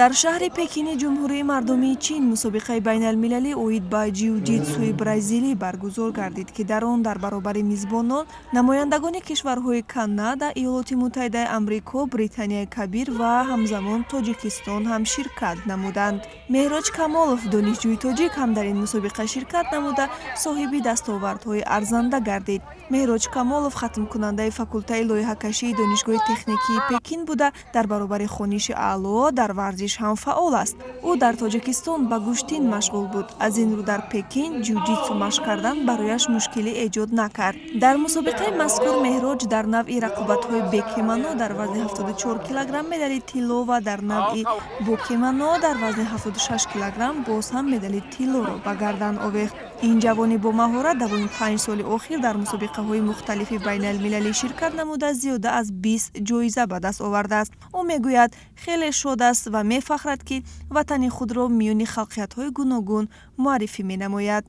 дар шаҳри Пекини ҷумҳурии мардумии Чин мусобиқаи байналмилалӣ оид ба ҷиу-ҷитсуи бразилӣ баргузор гардид, ки дар он дар баробари мизбонон намояндагони кишварҳои Канада, Иёлоти Муттаҳидаи Амрико, Британияи Кабир ва ҳамзамон Тоҷикистон ҳам ширкат намуданд. Меҳроҷ Камолов, донишҷӯи тоҷик, ҳам дар ин мусобиқа ширкат намуда соҳиби дастовардҳои арзанда гардид. Меҳроҷ Камолов хатмкунандаи факултаи лоиҳакашии Донишгоҳи техникии Пекин буда, дар баробари хониши аъло дар варзиш ҳам фаъол аст. Ӯ дар Тоҷикистон ба гӯштин машғул буд. Аз ин рӯ дар Пекин ҷиу-ҷитсу машқ кардан барояш мушкилӣ эҷод накард. Дар мусобиқаи мазкур Меҳроҷ дар навъи рақобатҳои бекемано дар вазни 74 килограмм медали тилло ва дар навъи бокемано дар вазни 76 килограмм боз ҳам медали тиллоро ба гардан овехт. Ин ҷавони бо маҳорат 25 соли охир дар мусобиқаҳои мухталифи байналмилалӣ ширкат намуда зиёда аз 20 ҷоиза ба даст овардааст. Ӯ мегӯяд хеле шод аст ва мефахрад, ки ватани худро миёни халқиятҳои гуногун муаррифӣ менамояд.